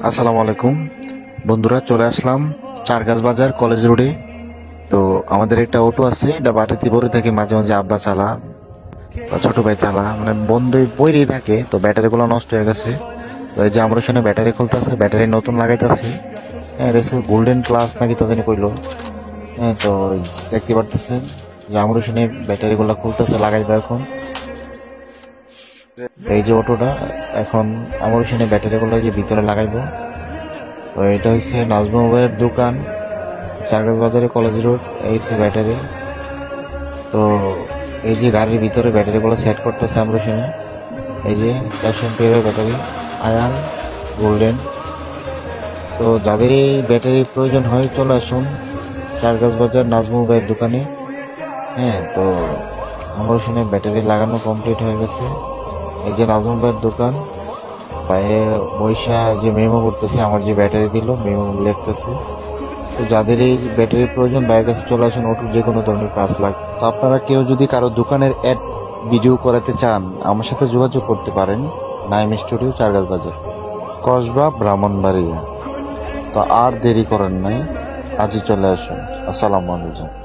আসসালামু আলাইকুম বন্ধুরা, চলে আসলাম চারগাছ বাজার কলেজ রোডে। তো আমাদের একটা অটো আছে, এটা বাটিতে পরে থাকে, মাঝে মাঝে আব্বা চালা বা ছোট ভাই চালা, মানে বন্ধই পরেই থাকে। তো ব্যাটারি গুলো নষ্ট হয়ে গেছে। তো এই যে আমরা ওখানে ব্যাটারি খুলতেছে, ব্যাটারি নতুন লাগাইতেছি। হ্যাঁ, গোল্ডেন ক্লাস নাকি তা জানি কইলো। হ্যাঁ, তো দেখতে পারতেছেন যে আমরা ওখানে ব্যাটারি গুলা খুলতেছে, লাগাইবে এখন। এই যে অটোটা এখন আমার ওখানে ব্যাটারি গুলো যে ভিতরে লাগাইবো। তো এটা হচ্ছে নাজমুল ভাইয়ের দোকান, চারগাছ বাজারে কলেজ রোড। এই হচ্ছে ব্যাটারি। তো এই যে গাড়ির ভিতরে ব্যাটারি গুলো সেট করতেছে আমরা সময়। এই যে প্যাশন পেয়ারের ব্যাটারি, আয়ান, গোল্ডেন। তো যাদের এই ব্যাটারির প্রয়োজন হয় চলে আসুন চারগাছ বাজার নাজমুল ভাইয়ের দোকানে। হ্যাঁ, তো আমার সময় ব্যাটারি লাগানো কমপ্লিট হয়ে গেছে। এই যে নাজমুল ভাইয়ের দোকান, পায়ে বৈশা যে মেমো করতেছে, আমার যে ব্যাটারি দিল মেমো লিখতেছে। তো যাদের এই ব্যাটারির প্রয়োজন বাইরের কাছে চলে আসেন, অটোর যে কোনো ধরনের কাজ লাগে। তো আপনারা কেউ যদি কারো দোকানের অ্যাড ভিডিও করাতে চান, আমার সাথে যোগাযোগ করতে পারেন। নাইম স্টুডিও, চারগাছ বাজার, কসবা, ব্রাহ্মণবাড়িয়া। তো আর দেরি করেন নাই, আজই চলে আসুন। আসসালামু আলাইকুম।